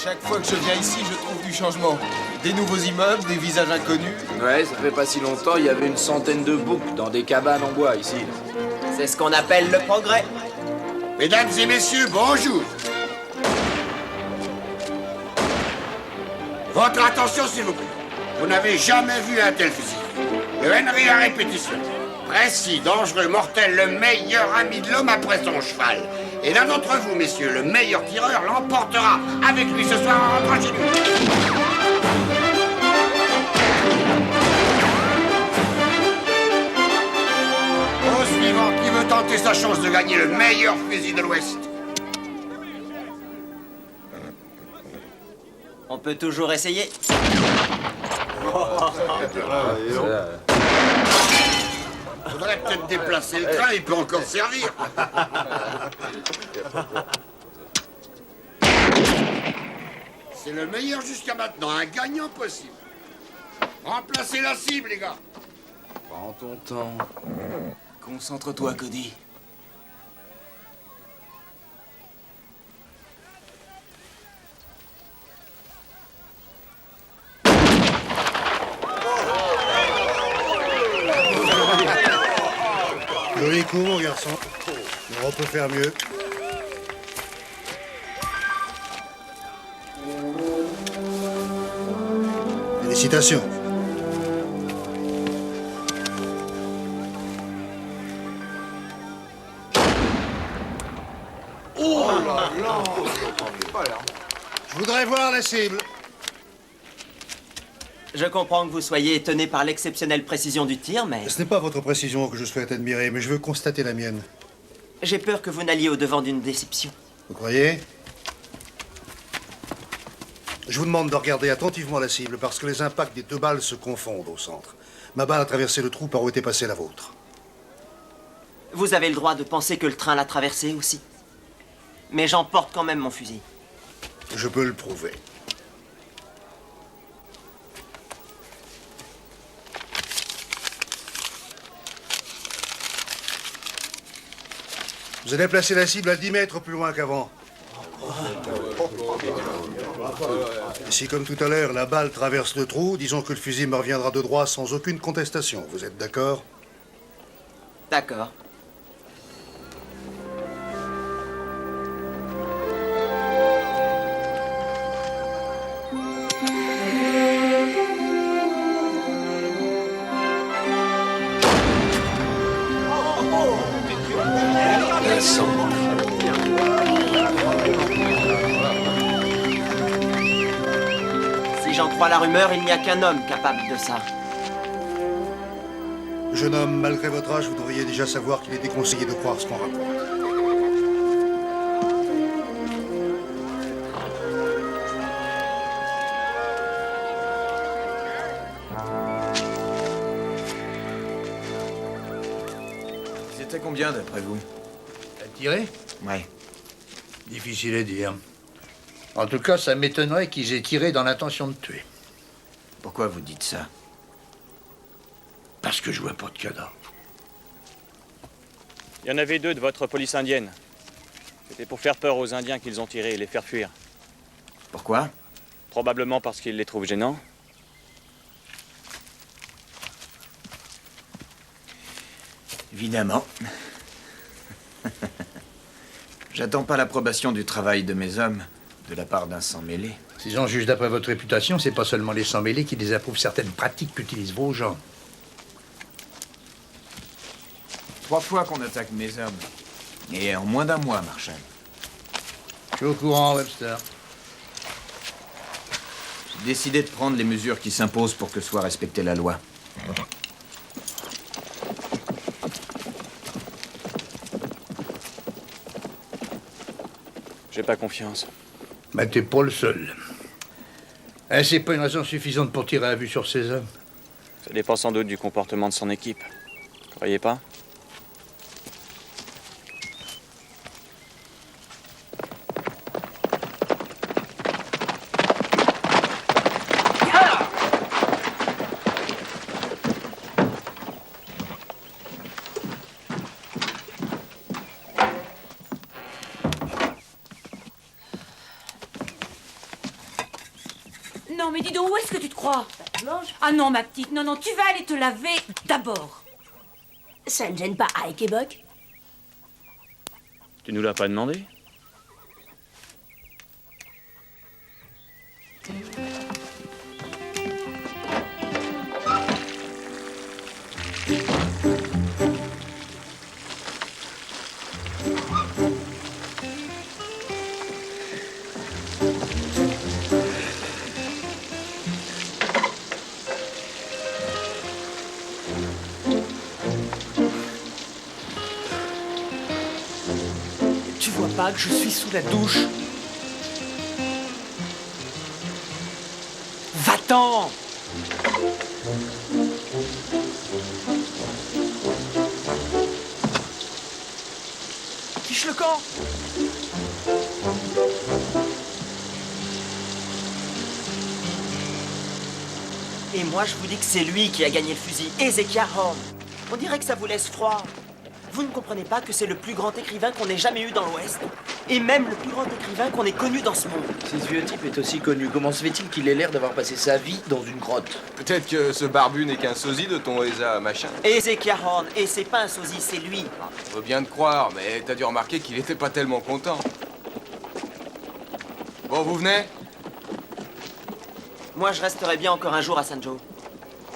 Chaque fois que je viens ici, je trouve du changement. Des nouveaux immeubles, des visages inconnus. Ouais, ça fait pas si longtemps, il y avait une centaine de boucs dans des cabanes en bois ici. C'est ce qu'on appelle le progrès. Mesdames et messieurs, bonjour. Votre attention, s'il vous plaît. Vous n'avez jamais vu un tel fusil. Le Henry à répétition. Précis, dangereux, mortel, le meilleur ami de l'homme après son cheval. Et l'un d'entre vous, messieurs, le meilleur tireur, l'emportera avec lui ce soir en rentrant chez lui. Au suivant, qui veut tenter sa chance de gagner le meilleur fusil de l'Ouest? On peut toujours essayer. Faudrait peut-être déplacer le train, il peut encore servir. C'est le meilleur jusqu'à maintenant, un gagnant possible. Remplacez la cible, les gars. Prends ton temps. Concentre-toi, Cody. Joli coup, mon garçon. On peut faire mieux. Félicitations. Oh là là. Je voudrais voir la cible. Je comprends que vous soyez étonné par l'exceptionnelle précision du tir, mais Ce n'est pas votre précision que je souhaite admirer, mais je veux constater la mienne. j'ai peur que vous n'alliez au-devant d'une déception. Vous croyez? Je vous demande de regarder attentivement la cible parce que les impacts des deux balles se confondent au centre. Ma balle a traversé le trou par où était passée la vôtre. Vous avez le droit de penser que le train l'a traversé aussi. Mais j'emporte quand même mon fusil. Je peux le prouver. Vous allez placer la cible à 10 mètres plus loin qu'avant. Et si, comme tout à l'heure, la balle traverse le trou, disons que le fusil me reviendra de droit sans aucune contestation. Vous êtes d'accord? D'accord. Si j'en crois la rumeur, il n'y a qu'un homme capable de ça. Jeune homme, malgré votre âge, vous devriez déjà savoir qu'il est déconseillé de croire ce qu'on raconte. C'était combien d'après vous? À tirer? Ouais. Difficile à dire. En tout cas, ça m'étonnerait qu'ils aient tiré dans l'intention de tuer. Pourquoi vous dites ça? Parce que je vois pas de cadavre. Il y en avait deux de votre police indienne. C'était pour faire peur aux Indiens qu'ils ont tiré et les faire fuir. Pourquoi? Probablement parce qu'ils les trouvent gênants. Évidemment. J'attends pas l'approbation du travail de mes hommes, de la part d'un sans-mêlé. Si j'en juge d'après votre réputation, c'est pas seulement les sans-mêlés qui désapprouvent certaines pratiques qu'utilisent vos gens. 3 fois qu'on attaque mes hommes. Et en moins d'un mois, Marshall. Je suis au courant, Webster. J'ai décidé de prendre les mesures qui s'imposent pour que soit respectée la loi. J'ai pas confiance. Mais t'es pas le seul. Hein, c'est pas une raison suffisante pour tirer à vue sur ces hommes. Ça dépend sans doute du comportement de son équipe. Croyez pas? Non, mais dis donc, où est-ce que tu te crois? Blanche, Ah non, ma petite, non, non, tu vas aller te laver d'abord. ça ne gêne pas Ike et Buck? Tu nous l'as pas demandé? Tu vois pas que je suis sous la douche? Va-t'en! Fiche le camp! Et moi, je vous dis que c'est lui qui a gagné le fusil, Ezekiah Horn. On dirait que ça vous laisse froid. Vous ne comprenez pas que c'est le plus grand écrivain qu'on ait jamais eu dans l'Ouest? Et même le plus grand écrivain qu'on ait connu dans ce monde. Si ce vieux type est aussi connu, comment se fait-il qu'il ait l'air d'avoir passé sa vie dans une grotte? Peut-être que ce barbu n'est qu'un sosie de ton Eza machin. Ezekiah Horn, et c'est pas un sosie, c'est lui. Je veux bien te croire, mais t'as dû remarquer qu'il était pas tellement content. Bon, vous venez? Moi, je resterai bien encore un jour à St. Joe.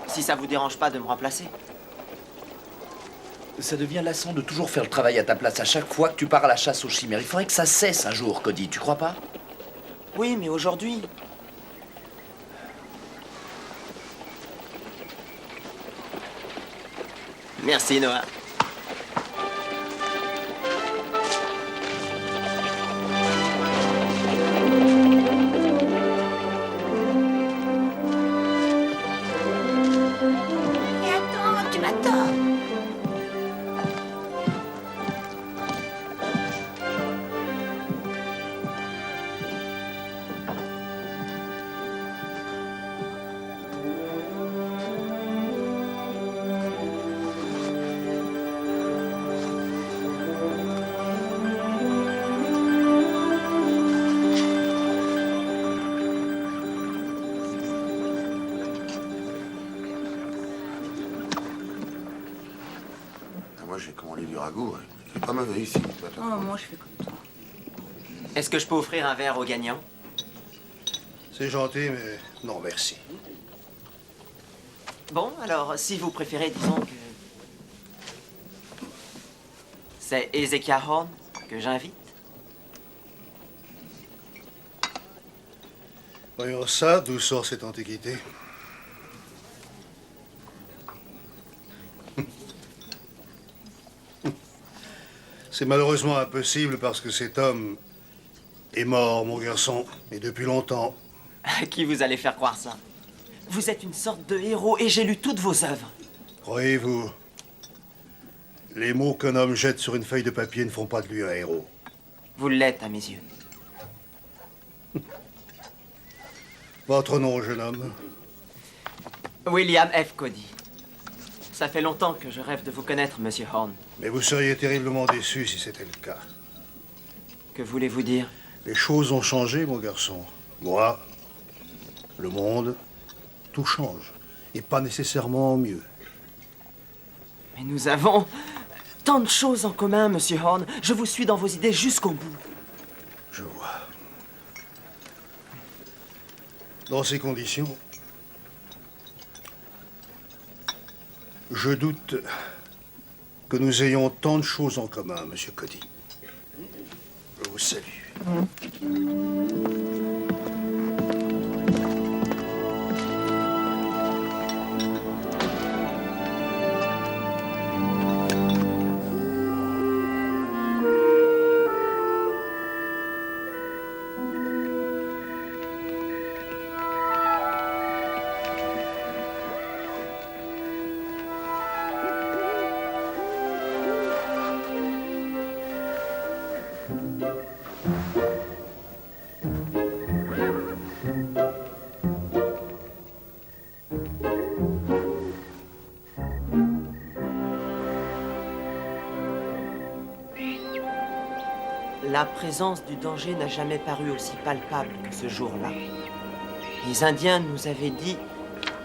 Si ça vous dérange pas de me remplacer. Ça devient lassant de toujours faire le travail à ta place à chaque fois que tu pars à la chasse aux chimères. Il faudrait que ça cesse un jour, Cody, tu crois pas? Oui, mais aujourd'hui... Merci, Noah. Et attends, tu m'attends. Moi, j'ai commandé du ragoût. C'est pas mauvais ici. Oh, moi, je fais comme toi. Est-ce que je peux offrir un verre au gagnant? C'est gentil, mais non, merci. Bon, alors, si vous préférez, disons que... C'est Ezekiah Horn que j'invite. Voyons ça, d'où sort cette antiquité? C'est malheureusement impossible parce que cet homme est mort, mon garçon, et depuis longtemps. À qui vous allez faire croire ça? Vous êtes une sorte de héros et j'ai lu toutes vos œuvres. Croyez-vous, les mots qu'un homme jette sur une feuille de papier ne font pas de lui un héros. Vous l'êtes à mes yeux. Votre nom, jeune homme? William F. Cody. Ça fait longtemps que je rêve de vous connaître, Monsieur Horn. Mais vous seriez terriblement déçu si c'était le cas. Que voulez-vous dire? Les choses ont changé, mon garçon. Moi, le monde, tout change. Et pas nécessairement en mieux. Mais nous avons tant de choses en commun, Monsieur Horn. Je vous suis dans vos idées jusqu'au bout. Je vois. Dans ces conditions, je doute que nous ayons tant de choses en commun, Monsieur Cody. Je vous salue. La présence du danger n'a jamais paru aussi palpable que ce jour-là. Les Indiens nous avaient dit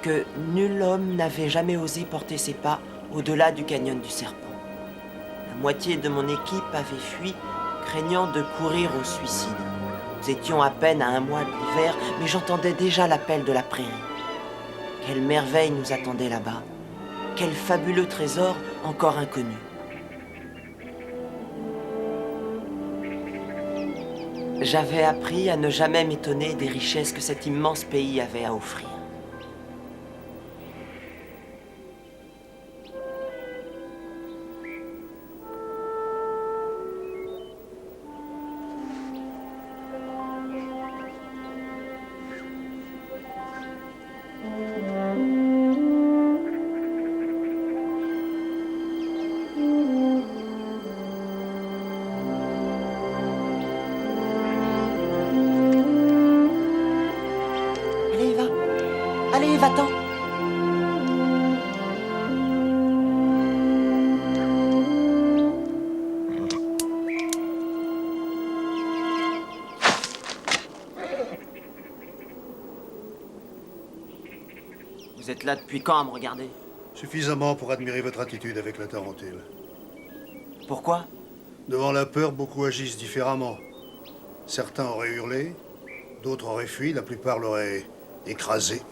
que nul homme n'avait jamais osé porter ses pas au-delà du canyon du Serpent. La moitié de mon équipe avait fui, craignant de courir au suicide. Nous étions à peine à 1 mois de l'hiver, mais j'entendais déjà l'appel de la prairie. Quelle merveille nous attendait là-bas. Quel fabuleux trésor encore inconnu. J'avais appris à ne jamais m'étonner des richesses que cet immense pays avait à offrir. Allez, va. Allez, va-t'en. Vous êtes là depuis quand à me regarder? Suffisamment pour admirer votre attitude avec la tarentule. Pourquoi? Devant la peur, beaucoup agissent différemment. Certains auraient hurlé, d'autres auraient fui, la plupart l'auraient écrasé.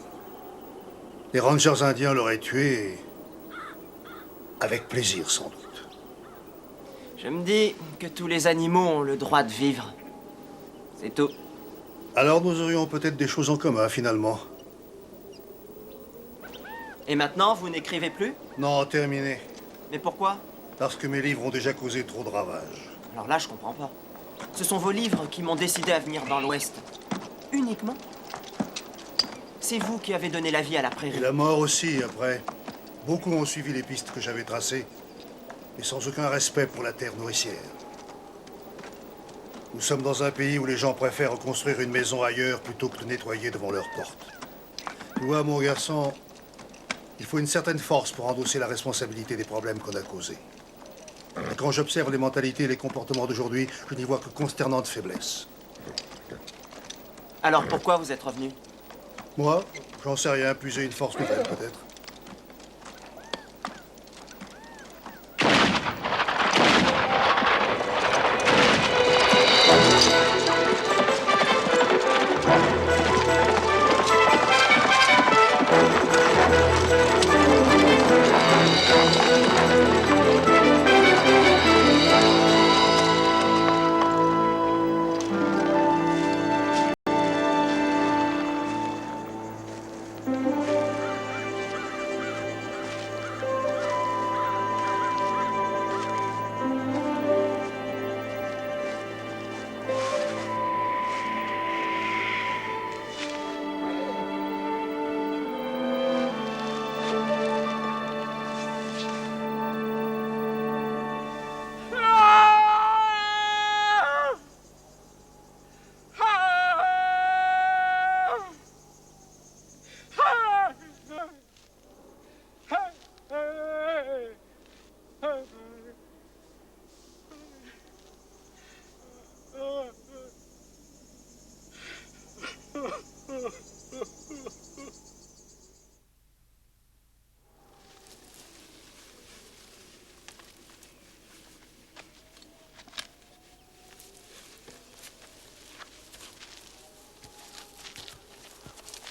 Les rangers indiens l'auraient tué, avec plaisir sans doute. Je me dis que tous les animaux ont le droit de vivre. C'est tout. Alors nous aurions peut-être des choses en commun, finalement. Et maintenant, vous n'écrivez plus? Non, terminé. Mais pourquoi? Parce que mes livres ont déjà causé trop de ravages. Alors là, je comprends pas. Ce sont vos livres qui m'ont décidé à venir dans l'Ouest. Uniquement? C'est vous qui avez donné la vie à la prairie. Et la mort aussi, après. Beaucoup ont suivi les pistes que j'avais tracées, mais sans aucun respect pour la terre nourricière. Nous sommes dans un pays où les gens préfèrent construire une maison ailleurs plutôt que de nettoyer devant leur porte. Tu vois, mon garçon, il faut une certaine force pour endosser la responsabilité des problèmes qu'on a causés. Et quand j'observe les mentalités et les comportements d'aujourd'hui, je n'y vois que consternante faiblesse. Alors pourquoi vous êtes revenu? Moi, j'en sais rien, puiser une force nouvelle peut-être.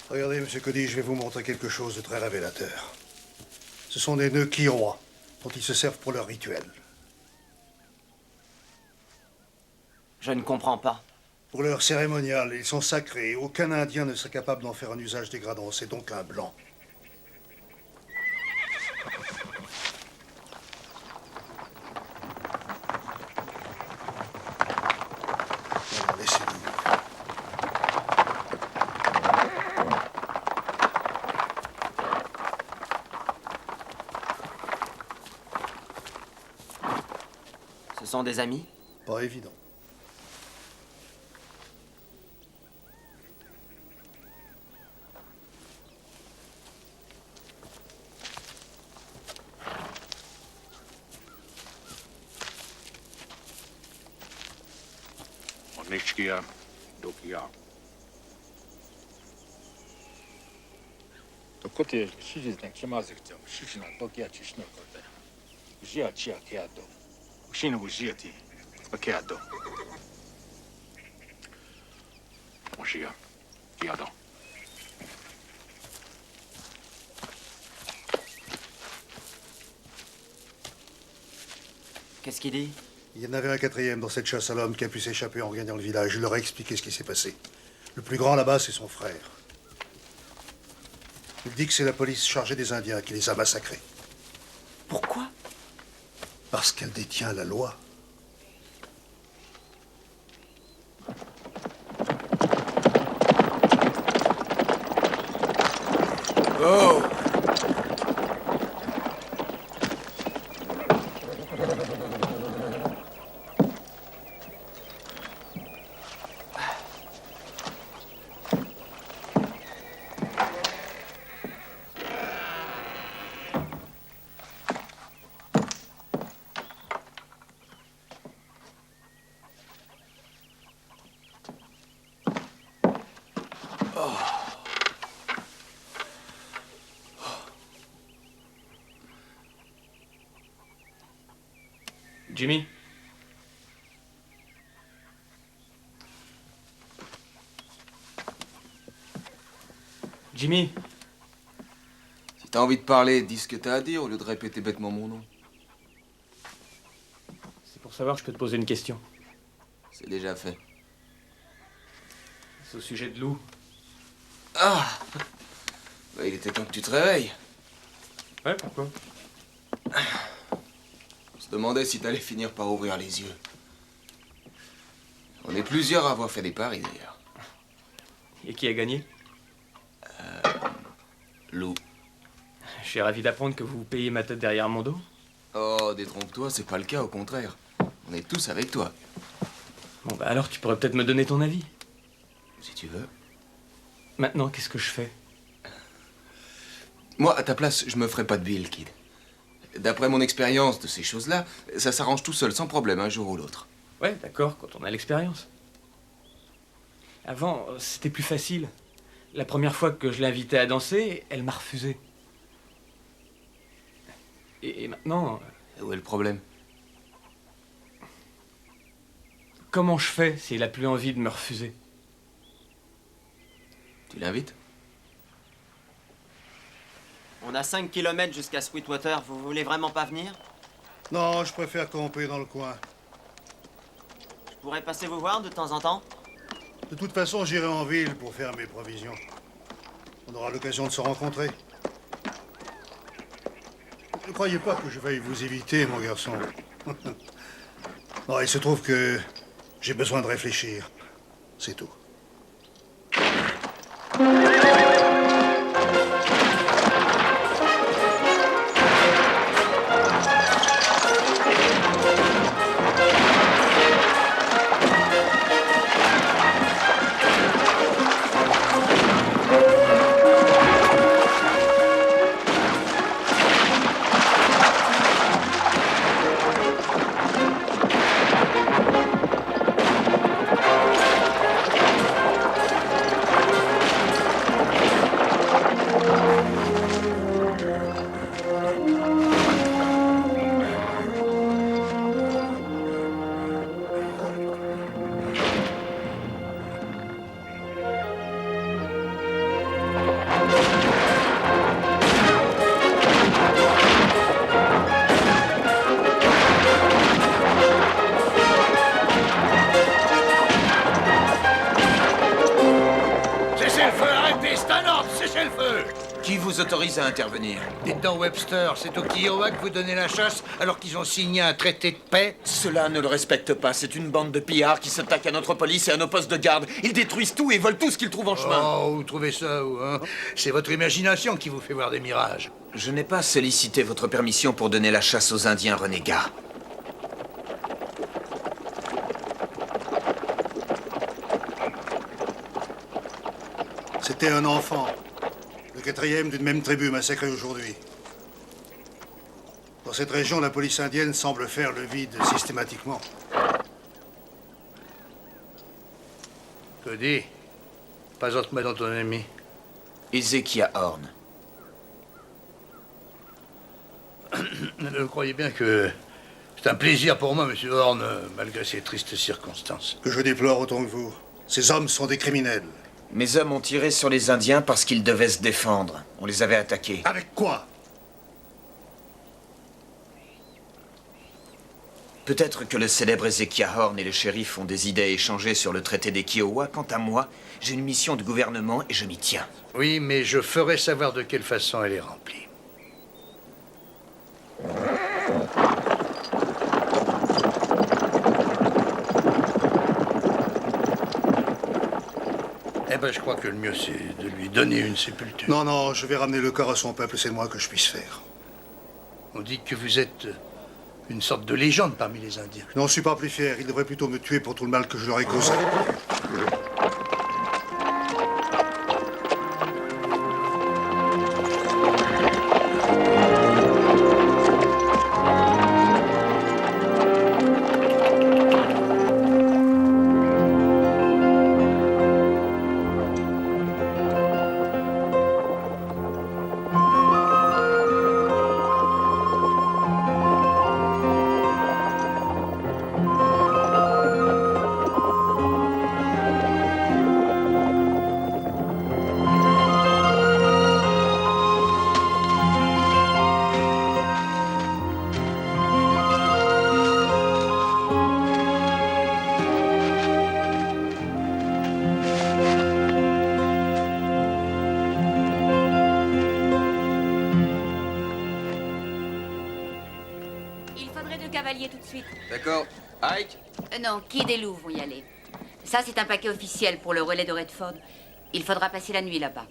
Regardez, monsieur Cody, je vais vous montrer quelque chose de très révélateur. Ce sont des nœuds Kiowa, dont ils se servent pour leur rituel. Je ne comprends pas. Pour leur cérémonial, ils sont sacrés. Aucun Indien ne serait capable d'en faire un usage dégradant. C'est donc un blanc. Alors, laissez-nous. Ce sont des amis? Pas évident. Onnečkia, Dokia. 또 그때 시지된 기마색점 시신아 버기아치 신어거든. 지아치아 케아도. 신은 우지아티. 버케아도. 뭐시야? 기아도. Qu'est-ce qu'il dit? Il y en avait un quatrième dans cette chasse à l'homme qui a pu s'échapper en regagnant le village. Je leur ai expliqué ce qui s'est passé. Le plus grand là-bas, c'est son frère. Il dit que c'est la police chargée des Indiens qui les a massacrés. Pourquoi? Parce qu'elle détient la loi. Oh! Jimmy? Jimmy? Si t'as envie de parler, dis ce que t'as à dire au lieu de répéter bêtement mon nom. C'est pour savoir, je peux te poser une question. C'est déjà fait. C'est au sujet de Lou. Ah! Bah, il était temps que tu te réveilles. Ouais, pourquoi? On se demandait si t'allais finir par ouvrir les yeux. On est plusieurs à avoir fait des paris, d'ailleurs. Et qui a gagné? Lou. Je suis ravi d'apprendre que vous payez ma tête derrière mon dos. Oh, détrompe-toi, c'est pas le cas, au contraire. On est tous avec toi. Bon, bah alors tu pourrais peut-être me donner ton avis. Si tu veux. Maintenant, qu'est-ce que je fais? Moi, à ta place, je me ferais pas de bile, kid. D'après mon expérience de ces choses-là, ça s'arrange tout seul, sans problème, un jour ou l'autre. Ouais, d'accord, quand on a l'expérience. Avant, c'était plus facile. La première fois que je l'ai invitée à danser, elle m'a refusé. Et maintenant... Où est le problème? Comment je fais si elle a plus envie de me refuser? Tu l'invites? On a 5 kilomètres jusqu'à Sweetwater. Vous voulez vraiment pas venir? Non, je préfère camper dans le coin. Je pourrais passer vous voir de temps en temps? De toute façon, j'irai en ville pour faire mes provisions. On aura l'occasion de se rencontrer. Ne croyez pas que je veuille vous éviter, mon garçon. Non, il se trouve que j'ai besoin de réfléchir. C'est tout. Qui vous autorise à intervenir? Dites donc, Webster, c'est aux Kiowa que vous donnez la chasse alors qu'ils ont signé un traité de paix? Cela ne le respecte pas. C'est une bande de pillards qui s'attaquent à notre police et à nos postes de garde. Ils détruisent tout et volent tout ce qu'ils trouvent en chemin. Oh, vous trouvez ça où, hein? C'est votre imagination qui vous fait voir des mirages. Je n'ai pas sollicité votre permission pour donner la chasse aux Indiens renégats. C'était un enfant. Le quatrième d'une même tribu massacré aujourd'hui. Dans cette région, la police indienne semble faire le vide systématiquement. Cody, présente-moi dans ton ennemi. Ezekiah Horn. Croyez bien que c'est un plaisir pour moi, monsieur Horn, malgré ces tristes circonstances. Que je déplore autant que vous. Ces hommes sont des criminels. Mes hommes ont tiré sur les Indiens parce qu'ils devaient se défendre. On les avait attaqués. Avec quoi? Peut-être que le célèbre Ezekiah Horn et le shérif ont des idées échangées sur le traité des Kiowa. Quant à moi, j'ai une mission de gouvernement et je m'y tiens. Oui, mais je ferai savoir de quelle façon elle est remplie. Eh ben, je crois que le mieux, c'est de lui donner une sépulture. Non, non, je vais ramener le corps à son peuple, c'est le moins que je puisse faire. On dit que vous êtes une sorte de légende parmi les Indiens. Je n'en suis pas plus fier. Ils devraient plutôt me tuer pour tout le mal que je leur ai causé. Cavalier tout de suite. D'accord. Ike? Non, Kid et Lou vont y aller. Ça, c'est un paquet officiel pour le relais de Redford. Il faudra passer la nuit là-bas.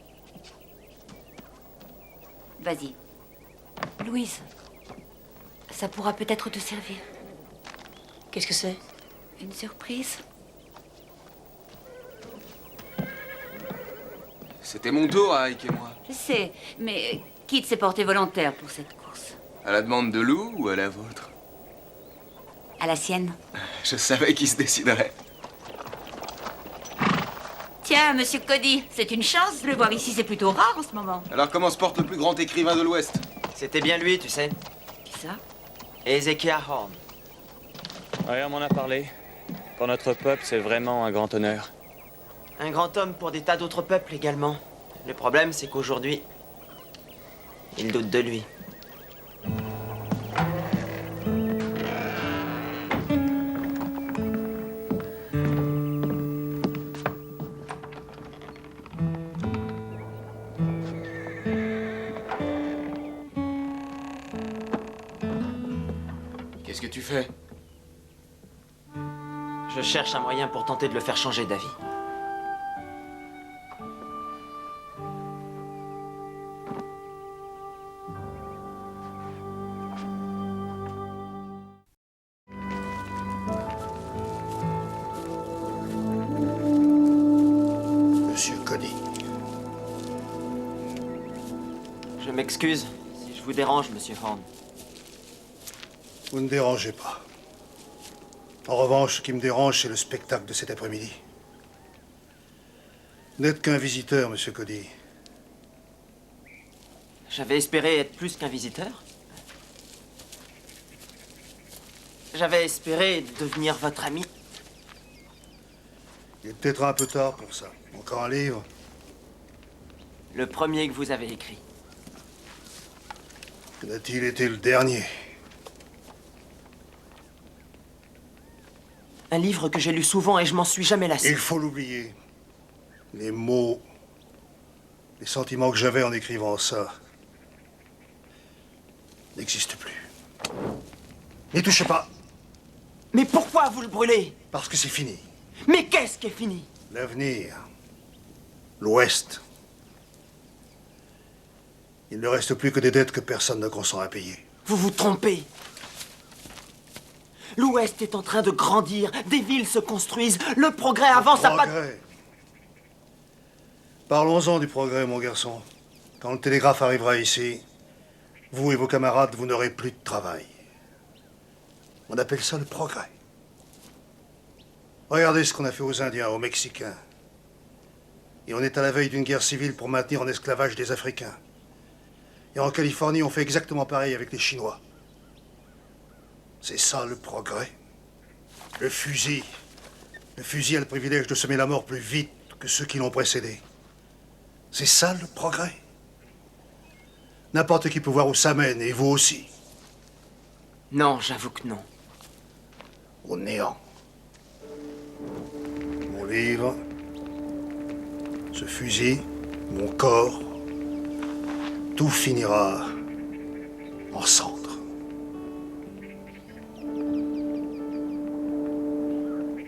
Vas-y. Louise, ça pourra peut-être te servir. Qu'est-ce que c'est? Une surprise. C'était mon tour, Ike et moi. Je sais, mais Kid s'est porté volontaire pour cette course. À la demande de Lou ou à la vôtre? À la sienne. Je savais qu'il se déciderait. Tiens, monsieur Cody, c'est une chance de le voir ici, c'est plutôt rare en ce moment. Alors comment se porte le plus grand écrivain de l'Ouest? C'était bien lui, tu sais. Qui ça? Ezekiah Horn. Ouais, on m'en a parlé. Pour notre peuple, c'est vraiment un grand honneur. Un grand homme pour des tas d'autres peuples également. Le problème, c'est qu'aujourd'hui, ils doutent de lui. Qu'est-ce que tu fais? Je cherche un moyen pour tenter de le faire changer d'avis. Monsieur Cody. Je m'excuse si je vous dérange, monsieur Horn. Vous ne dérangez pas. En revanche, ce qui me dérange, c'est le spectacle de cet après-midi. Vous n'êtes qu'un visiteur, monsieur Cody. J'avais espéré être plus qu'un visiteur. J'avais espéré devenir votre ami. Il est peut-être un peu tard pour ça. Encore un livre? Le premier que vous avez écrit. A-t-il été le dernier? Un livre que j'ai lu souvent et je m'en suis jamais lassé. Il faut l'oublier. Les mots, les sentiments que j'avais en écrivant ça n'existent plus. N'y touchez pas. Mais pourquoi vous le brûlez? Parce que c'est fini. Mais qu'est-ce qui est fini? L'avenir. L'Ouest. Il ne reste plus que des dettes que personne ne consent à payer. Vous vous trompez. L'Ouest est en train de grandir, des villes se construisent, le progrès avance à pas de... Progrès. Parlons-en du progrès, mon garçon. Quand le télégraphe arrivera ici, vous et vos camarades, vous n'aurez plus de travail. On appelle ça le progrès. Regardez ce qu'on a fait aux Indiens, aux Mexicains. Et on est à la veille d'une guerre civile pour maintenir en esclavage des Africains. Et en Californie, on fait exactement pareil avec les Chinois. C'est ça le progrès. Le fusil. Le fusil a le privilège de semer la mort plus vite que ceux qui l'ont précédé. C'est ça le progrès. N'importe qui peut voir où ça mène, et vous aussi. Non, j'avoue que non. Au néant. Mon livre, ce fusil, mon corps, tout finira en cendres.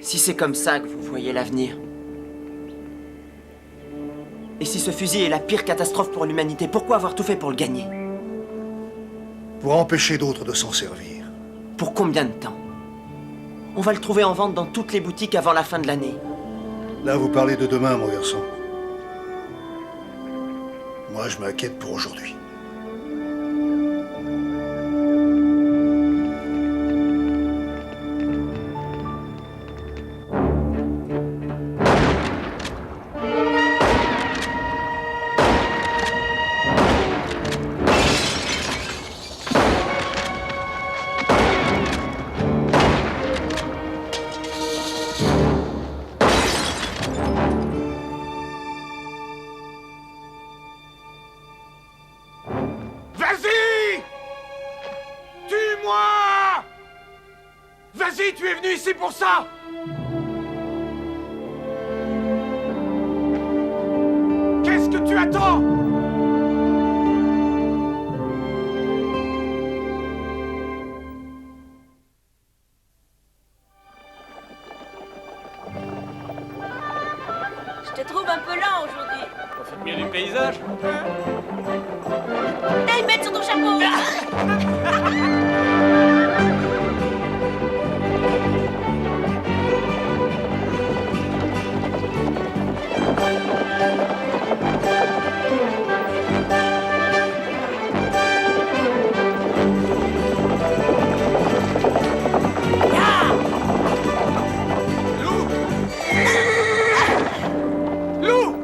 Si c'est comme ça que vous voyez l'avenir, et si ce fusil est la pire catastrophe pour l'humanité, pourquoi avoir tout fait pour le gagner? Pour empêcher d'autres de s'en servir. Pour combien de temps? On va le trouver en vente dans toutes les boutiques avant la fin de l'année. Là, vous parlez de demain, mon garçon. Moi, je m'inquiète pour aujourd'hui. Vas-y! Tue-moi! Vas-y, tu es venu ici pour ça! Qu'est-ce que tu attends? Je te trouve un peu lent aujourd'hui. Profite mieux du paysage. Hey, mets sur ton chapeau! Lou!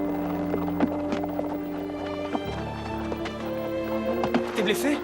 T'es blessé?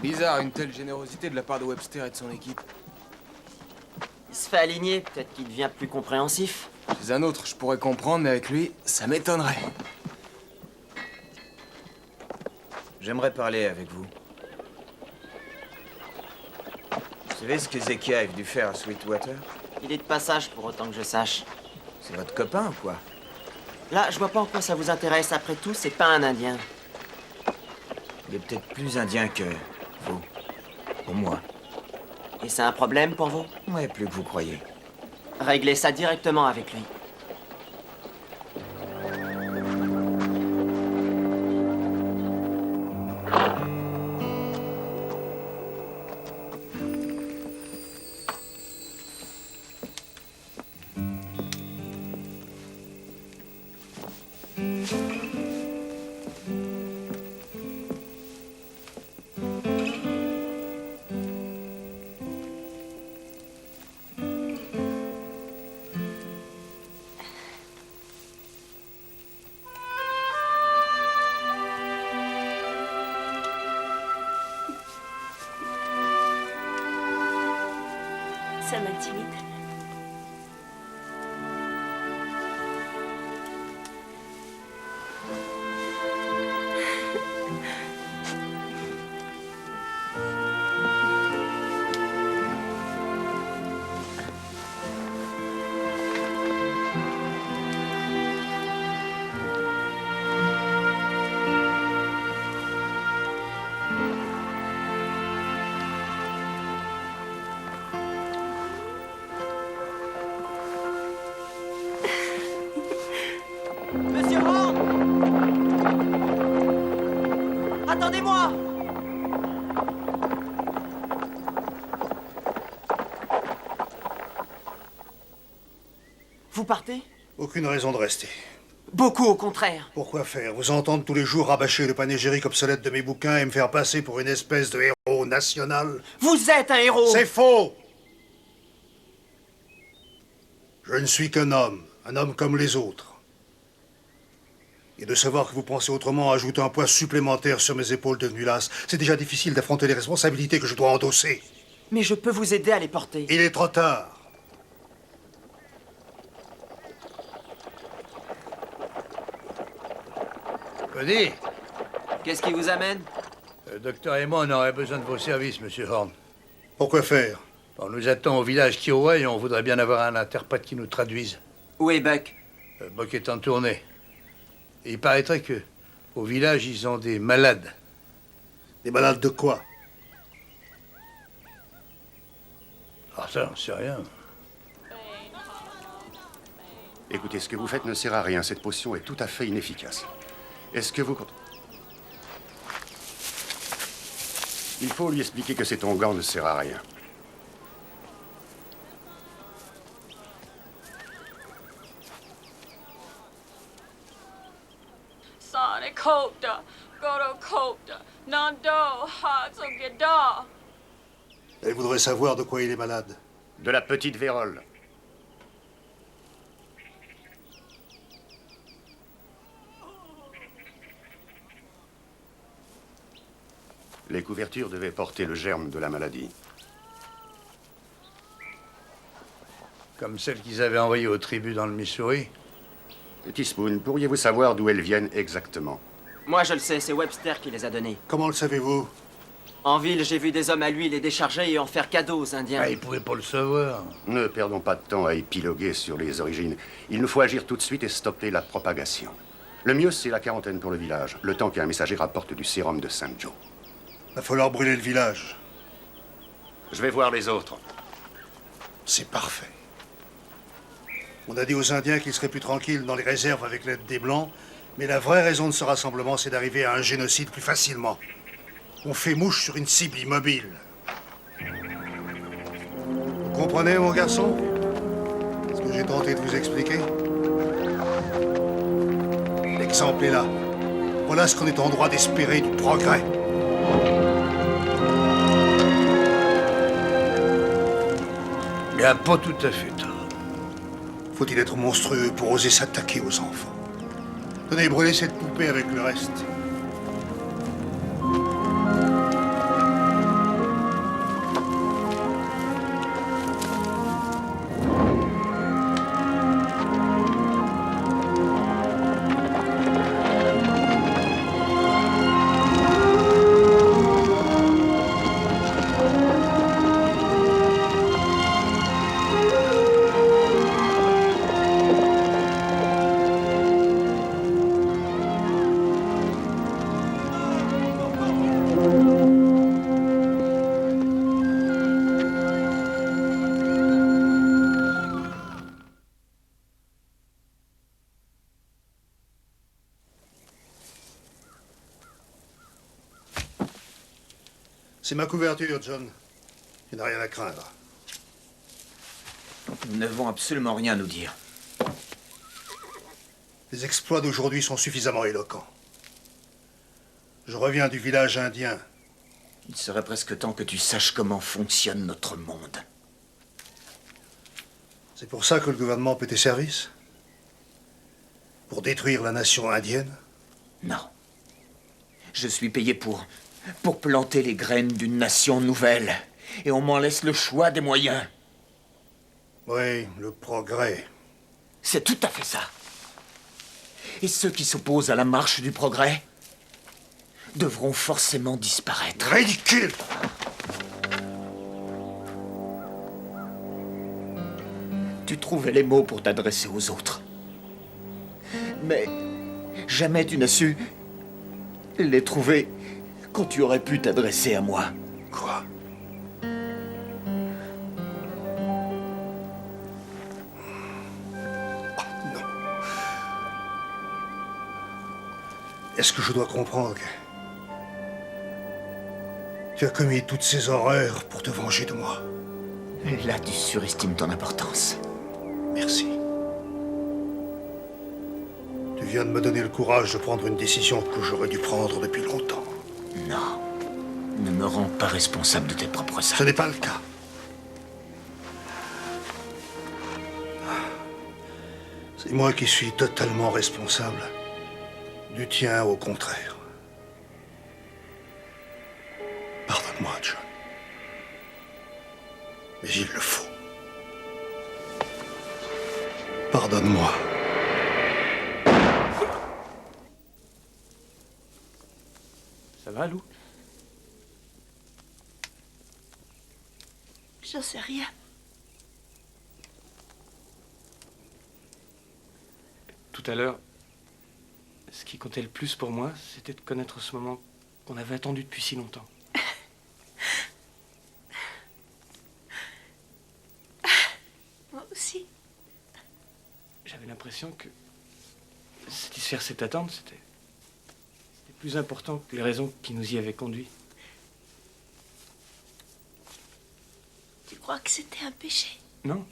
Bizarre, une telle générosité de la part de Webster et de son équipe. Il se fait aligner, peut-être qu'il devient plus compréhensif. Chez un autre, je pourrais comprendre, mais avec lui, ça m'étonnerait. J'aimerais parler avec vous. Vous savez ce que Zekia est venu faire à Sweetwater? Il est de passage pour autant que je sache. C'est votre copain ou quoi? Là, je vois pas en quoi ça vous intéresse. Après tout, c'est pas un Indien. Il est peut-être plus indien que vous. Pour moi. Et c'est un problème pour vous? Ouais, plus que vous croyez. Réglez ça directement avec lui. Ça m'intimide. Monsieur Horn! Attendez-moi! partez? Aucune raison de rester. Beaucoup au contraire. Pourquoi faire? Vous entendre tous les jours rabâcher le panégyrique obsolète de mes bouquins et me faire passer pour une espèce de héros national? Vous êtes un héros! C'est faux! Je ne suis qu'un homme comme les autres. Et de savoir que vous pensez autrement ajoute un poids supplémentaire sur mes épaules devenues lasses. C'est déjà difficile d'affronter les responsabilités que je dois endosser. Mais je peux vous aider à les porter. Il est trop tard. Cody, Qu'est-ce qui vous amène? le docteur et moi, on aurait besoin de vos services, monsieur Horn. Pourquoi faire? On nous attend au village Kiowa et on voudrait bien avoir un interprète qui nous traduise. Où est Buck? Buck est en tournée. Et il paraîtrait que au village, ils ont des malades. Des malades de quoi? Ah, ça, on sait rien. Écoutez, ce que vous faites ne sert à rien. Cette potion est tout à fait inefficace. Est-ce que vous... Il faut lui expliquer que cet onguent ne sert à rien. Elle voudrait savoir de quoi il est malade. De la petite vérole. Les couvertures devaient porter le germe de la maladie. Comme celles qu'ils avaient envoyées aux tribus dans le Missouri. Teaspoon, pourriez-vous savoir d'où elles viennent exactement? Moi, je le sais, c'est Webster qui les a donnés. Comment le savez-vous? En ville, j'ai vu des hommes à lui les décharger et en faire cadeau aux Indiens. Ah, ils pouvaient pas le savoir. Ne perdons pas de temps à épiloguer sur les origines. Il nous faut agir tout de suite et stopper la propagation. Le mieux, c'est la quarantaine pour le village, le temps qu'un messager rapporte du sérum de St. Joe. Va falloir brûler le village. Je vais voir les autres. C'est parfait. On a dit aux Indiens qu'ils seraient plus tranquilles dans les réserves avec l'aide des Blancs, mais la vraie raison de ce rassemblement, c'est d'arriver à un génocide plus facilement. On fait mouche sur une cible immobile. Vous comprenez, mon garçon? Ce que j'ai tenté de vous expliquer? L'exemple est là. Voilà ce qu'on est en droit d'espérer du progrès. Il n'a pas tout à fait tort. Faut-il être monstrueux pour oser s'attaquer aux enfants? Tenez, brûlez cette poupée avec le reste. C'est ma couverture, John. Il n'y a rien à craindre. Nous n'avons absolument rien à nous dire. Les exploits d'aujourd'hui sont suffisamment éloquents. Je reviens du village indien. Il serait presque temps que tu saches comment fonctionne notre monde. C'est pour ça que le gouvernement paie tes services? Pour détruire la nation indienne? Non. Je suis payé pour planter les graines d'une nation nouvelle. Et on m'en laisse le choix des moyens. Oui, le progrès. C'est tout à fait ça. Et ceux qui s'opposent à la marche du progrès devront forcément disparaître. Ridicule! Tu trouvais les mots pour t'adresser aux autres. Mais jamais tu n'as su les trouver quand tu aurais pu t'adresser à moi. Quoi? Non. Est-ce que je dois comprendre que tu as commis toutes ces horreurs pour te venger de moi? Et là, tu surestimes ton importance. Merci. viens de me donner le courage de prendre une décision que j'aurais dû prendre depuis longtemps. Non. Ne me rends pas responsable de tes propres actes. Ce n'est pas le cas. C'est moi qui suis totalement responsable. Du tien, au contraire. Pardonne-moi, John. Mais il le faut. Pardonne-moi. Ça va, Lou? J'en sais rien. Tout à l'heure, ce qui comptait le plus pour moi, c'était de connaître ce moment qu'on avait attendu depuis si longtemps. Moi aussi. J'avais l'impression que satisfaire cette attente, c'était plus important que les raisons qui nous y avaient conduits. Tu crois que c'était un péché? Non.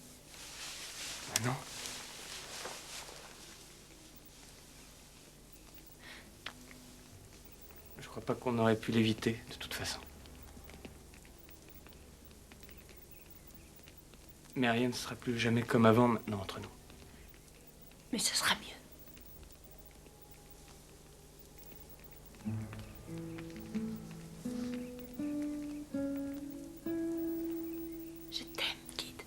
Non. Je crois pas qu'on aurait pu l'éviter, de toute façon. Mais rien ne sera plus jamais comme avant maintenant entre nous. Mais ce sera mieux. Je t'aime, Kid.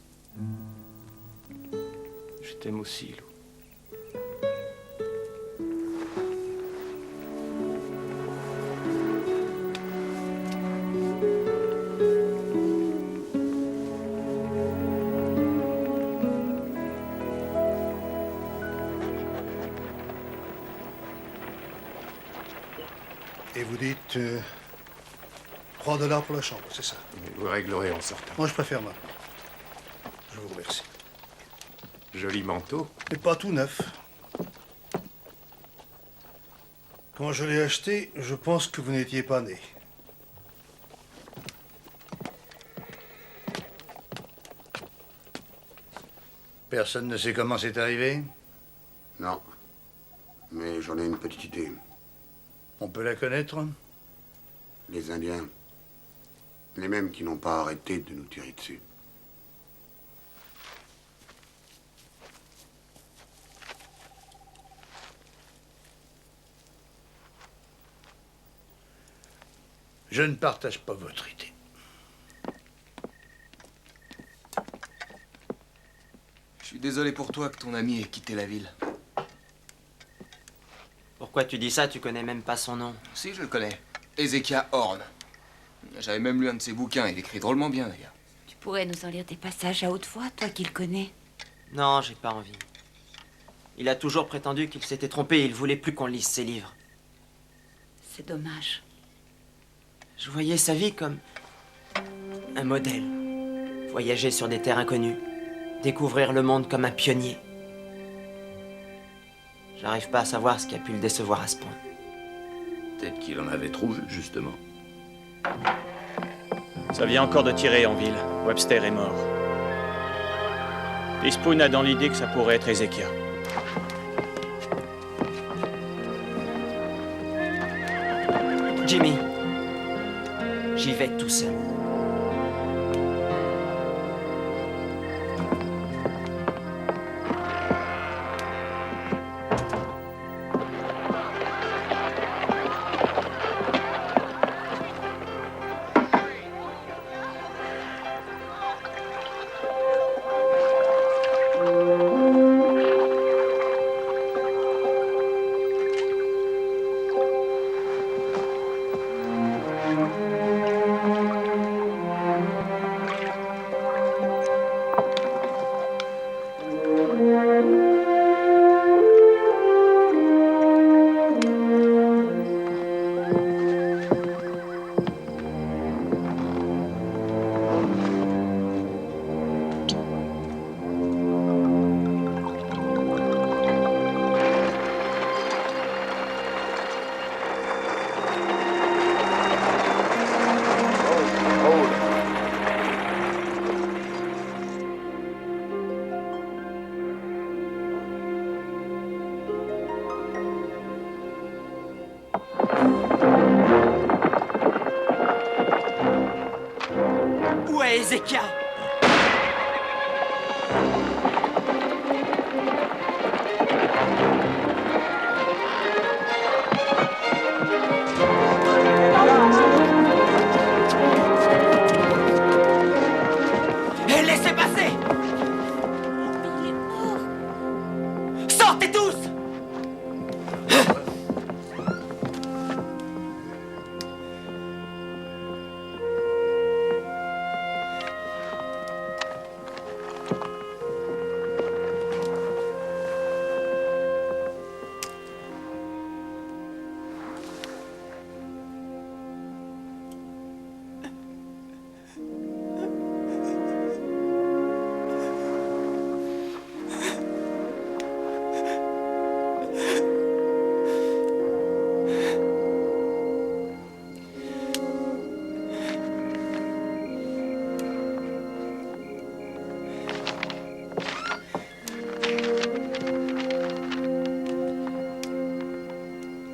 Je t'aime aussi, Lou. Et vous dites... $3 pour la chambre, c'est ça? Vous réglerez en sortant. Moi, je préfère maintenant. Je vous remercie. Joli manteau. Mais pas tout neuf. Quand je l'ai acheté, je pense que vous n'étiez pas né. Personne ne sait comment c'est arrivé? Non. Mais j'en ai une petite idée. On peut la connaître? Les Indiens. Les mêmes qui n'ont pas arrêté de nous tirer dessus. Je ne partage pas votre idée. Je suis désolé pour toi que ton ami ait quitté la ville. Pourquoi tu dis ça? Tu connais même pas son nom. Si, je le connais. Ezekiah Horn. J'avais même lu un de ses bouquins. Il écrit drôlement bien, d'ailleurs. Tu pourrais nous en lire des passages à haute voix, toi qui le connais. Non, j'ai pas envie. Il a toujours prétendu qu'il s'était trompé et il voulait plus qu'on lise ses livres. C'est dommage. Je voyais sa vie comme un modèle. Voyager sur des terres inconnues. Découvrir le monde comme un pionnier. J'arrive pas à savoir ce qui a pu le décevoir à ce point. Peut-être qu'il en avait trop vu, justement. Ça vient encore de tirer en ville. Webster est mort. Teaspoon a dans l'idée que ça pourrait être Ezekiah. Jimmy, j'y vais tout seul. Ezekia! Et laissez passer! Il est mort. Sortez tous!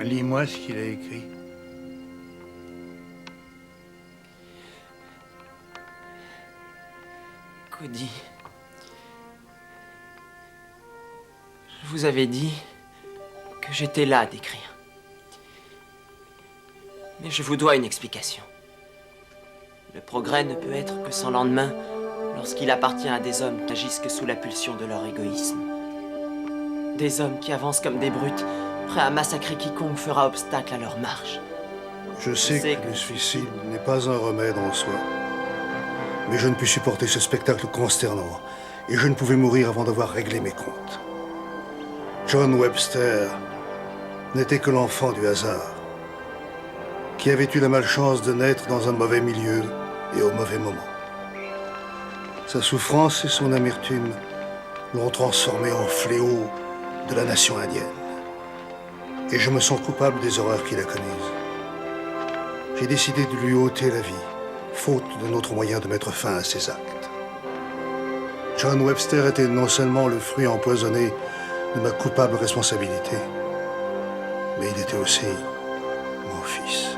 Lis-moi ce qu'il a écrit. Cody, je vous avais dit que j'étais là d'écrire. Mais je vous dois une explication. Le progrès ne peut être que sans lendemain lorsqu'il appartient à des hommes qui agissent que sous la pulsion de leur égoïsme. Des hommes qui avancent comme des brutes, prêts à massacrer quiconque fera obstacle à leur marche. Je sais que le suicide n'est pas un remède en soi. Mais je ne puis supporter ce spectacle consternant. Et je ne pouvais mourir avant d'avoir réglé mes comptes. John Webster n'était que l'enfant du hasard, qui avait eu la malchance de naître dans un mauvais milieu et au mauvais moment. Sa souffrance et son amertume l'ont transformé en fléau de la nation indienne. Et je me sens coupable des horreurs qu'il a commises. J'ai décidé de lui ôter la vie, faute d'un autre moyen de mettre fin à ses actes. John Webster était non seulement le fruit empoisonné de ma coupable responsabilité, mais il était aussi mon fils.